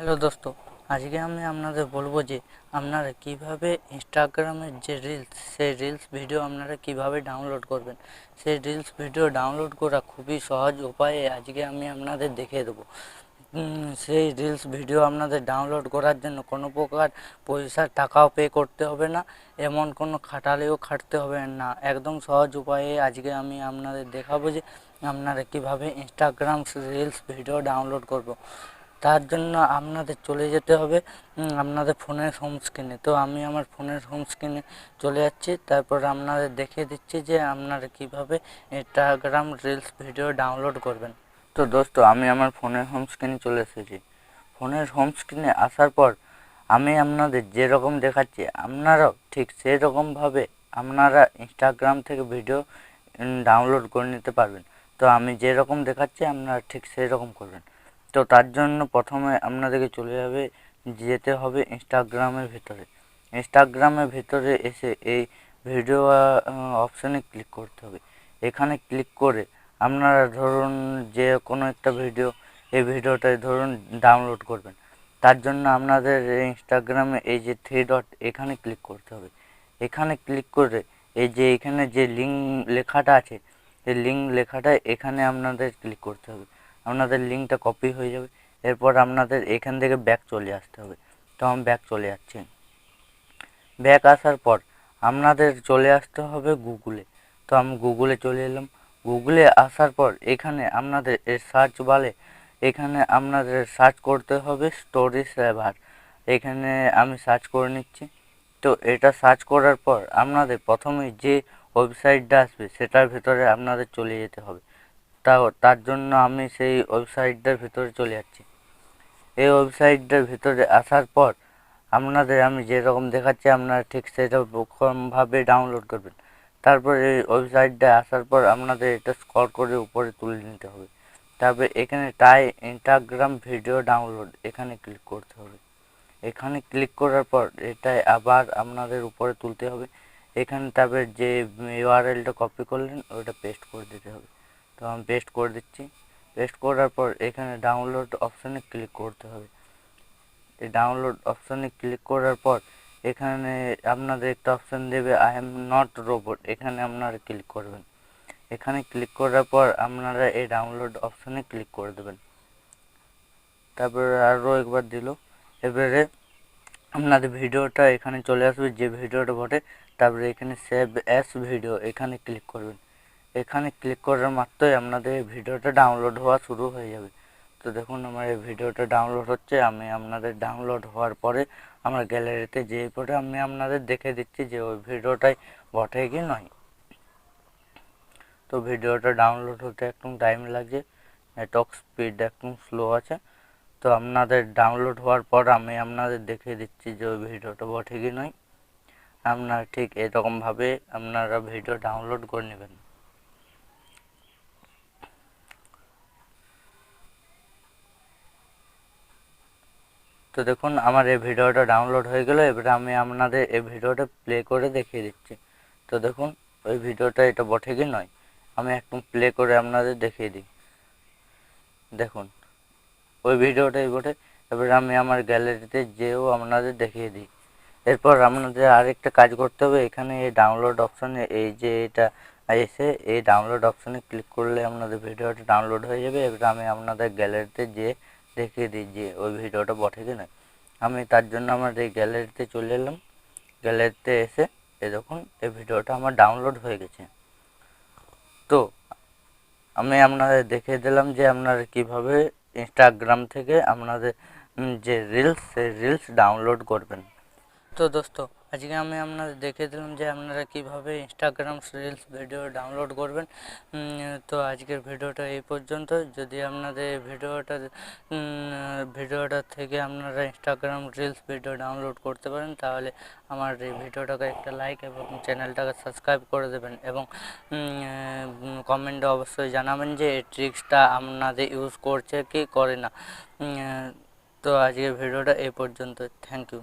Hello দোস্ত, আজকে আমি আপনাদের বলবো যে আপনারা কিভাবে ইনস্টাগ্রামের যে রিলস, সেই রিলস ভিডিও আপনারা কিভাবে ডাউনলোড করবেন। সেই রিলস ভিডিও ডাউনলোড করা খুবই সহজ উপায়ে আজকে আমি আপনাদের দেখিয়ে দেবো। সেই রিলস ভিডিও আপনাদের ডাউনলোড করার জন্য কোনো প্রকার পয়সার টাকাও পে করতে হবে না, এমন কোনো খাটালেও খাটতে হবে না। একদম সহজ উপায়ে আজকে আমি আপনাদের দেখাবো যে আপনারা কিভাবে ইনস্টাগ্রাম রিলস ভিডিও ডাউনলোড করবো। তার জন্য আপনাদের চলে যেতে হবে আপনাদের ফোনের হোম স্ক্রিনে। তো আমি আমার ফোনের হোম স্ক্রিনে চলে যাচ্ছি, তারপর আপনাদের দেখিয়ে দিচ্ছি যে আপনারা কিভাবে ইনস্টাগ্রাম রিলস ভিডিও ডাউনলোড করবেন। তো দোস্ত, আমি আমার ফোনের হোম স্ক্রিনে চলে এসেছি। ফোনের হোম স্ক্রিনে আসার পর আমি আপনাদের যেরকম দেখাচ্ছি আপনারাও ঠিক সেই রকমভাবে আপনারা ইনস্টাগ্রাম থেকে ভিডিও ডাউনলোড করে নিতে পারবেন। তো আমি যেরকম দেখাচ্ছি আপনারা ঠিক সেই রকম করবেন। তো তার জন্য প্রথমে আপনাদেরকে যেতে হবে ইনস্টাগ্রামের ভিতরে। ইনস্টাগ্রামের ভিতরে এসে এই ভিডিও অপশানে ক্লিক করতে হবে। এখানে ক্লিক করে আপনারা ধরুন যে কোনো একটা ভিডিও, এই ভিডিওটাই ধরুন ডাউনলোড করবেন। তার জন্য আপনাদের ইনস্টাগ্রামে এই যে থ্রি ডট, এখানে ক্লিক করতে হবে। এখানে ক্লিক করে এই যে এখানে যে লিঙ্ক লেখাটা আছে, এই লিঙ্ক লেখাটা এখানে আপনাদের ক্লিক করতে হবে। আপনাদের লিঙ্কটা কপি হয়ে যাবে। এরপর আপনাদের এখান থেকে ব্যাক চলে আসতে হবে। তো আমি ব্যাক চলে যাচ্ছি। ব্যাক আসার পর আপনাদের চলে আসতে হবে গুগলে। তো আমি গুগলে চলে এলাম। গুগলে আসার পর এখানে আপনাদের সার্চ বারে এখানে আপনাদের সার্চ করতে হবে স্টোরি সেভার। এখানে আমি সার্চ করে নিচ্ছি। তো এটা সার্চ করার পর আপনাদের প্রথমে যে ওয়েবসাইটটা আসবে সেটার ভিতরে আপনাদের চলে যেতে হবে। তার জন্য আমি সেই ওয়েবসাইটটার ভিতরে চলে যাচ্ছি। এই ওয়েবসাইটটার ভিতরে আসার পর আপনাদের আমি যেরকম দেখাচ্ছি আপনারা ঠিক সেরকমভাবে ডাউনলোড করবেন। তারপর এই ওয়েবসাইটটা আসার পর আপনাদের এটা স্ক্রল করে উপরে তুলে নিতে হবে। তারপরে এখানে ইনস্টাগ্রাম ভিডিও ডাউনলোড, এখানে ক্লিক করতে হবে। এখানে ক্লিক করার পর এটাই আবার আপনাদের উপরে তুলতে হবে। এখানে তারপরে যে ইউআরএলটা কপি করলেন ওটা পেস্ট করে দিতে হবে। তো আমি পেস্ট করে দিচ্ছি। পেস্ট করার পর এখানে ডাউনলোড অপশানে ক্লিক করতে হবে। এই ডাউনলোড অপশানে ক্লিক করার পর এখানে আপনাদের একটা অপশান দেবে আই এম নট রোবট, এখানে আপনারা ক্লিক করবেন। এখানে ক্লিক করার পর আপনারা এই ডাউনলোড অপশানে ক্লিক করে দেবেন। তারপরে আরও একবার দিল। এবারে আপনাদের ভিডিওটা এখানে চলে আসবে, যে ভিডিওটা বটে। তারপরে এখানে সেভ অ্যাস ভিডিও, এখানে ক্লিক করবেন। এখানে ক্লিক করার মাত্রই আপনাদের ভিডিওটা ডাউনলোড হওয়া শুরু হয়ে যাবে। তো দেখুন আমার এই ভিডিওটা ডাউনলোড হচ্ছে। আমি আপনাদের ডাউনলোড হওয়ার পরে আমার গ্যালারিতে যেয়ে পরে আমি আপনাদের দেখে দিচ্ছি যে ওই ভিডিওটাই বটে কি নয়। তো ভিডিওটা ডাউনলোড হতে একটু টাইম লাগছে, নেটওয়ার্ক স্পিড একটু স্লো আছে। তো আপনাদের ডাউনলোড হওয়ার পর আমি আপনাদের দেখিয়ে দিচ্ছি যে ওই ভিডিওটা বটে কি নয়। আপনারা ঠিক এরকমভাবে আপনারা ভিডিও ডাউনলোড করে নেবেন। তো দেখুন আমার এই ভিডিওটা ডাউনলোড হয়ে গেল। এবারে আমি আপনাদের এই ভিডিওটা প্লে করে দেখিয়ে দিচ্ছি। তো দেখুন ওই ভিডিওটা এটা বটে কি নয়, আমি একটু প্লে করে আপনাদের দেখিয়ে দিই। দেখুন ওই ভিডিওটাই বটে। এবারে আমি আমার গ্যালারিতে যেও আপনাদের দেখিয়ে দিই। এরপর আপনাদের আরেকটা কাজ করতে হবে। এখানে এই ডাউনলোড অপশানে এই যে এটা এসে এই ডাউনলোড অপশানে ক্লিক করলে আপনাদের ভিডিওটা ডাউনলোড হয়ে যাবে। এবার আমি আপনাদের গ্যালারিতে যেয়ে দেখিয়ে দিই যে ওই ভিডিওটা বটে কি নয়। আমি তার জন্য আমার এই গ্যালারিতে চলে এলাম। গ্যালারিতে এসে এই দেখুন এই ভিডিওটা আমার ডাউনলোড হয়ে গেছে। তো আমি আপনাদের দেখিয়ে দিলাম যে আপনারা কিভাবে ইনস্টাগ্রাম থেকে আপনাদের যে রিলস, সেই রিলস ডাউনলোড করবেন। তো দোস্ত, আজকে আমি আপনাদের দেখিয়ে দিলাম যে আপনারা কিভাবে ইনস্টাগ্রাম রিলস ভিডিও ডাউনলোড করবেন। তো আজকের ভিডিওটা এই পর্যন্ত। যদি আপনাদের এই ভিডিওটা থেকে আপনারা ইনস্টাগ্রাম রিলস ভিডিও ডাউনলোড করতে পারেন, তাহলে আমার এই ভিডিওটাকে একটা লাইক এবং চ্যানেলটাকে সাবস্ক্রাইব করে দেবেন, এবং কমেন্টে অবশ্যই জানাবেন যে এই ট্রিক্সটা আপনাদের ইউজ করছে কি করে না। তো আজকের ভিডিওটা এই পর্যন্ত। Thank you.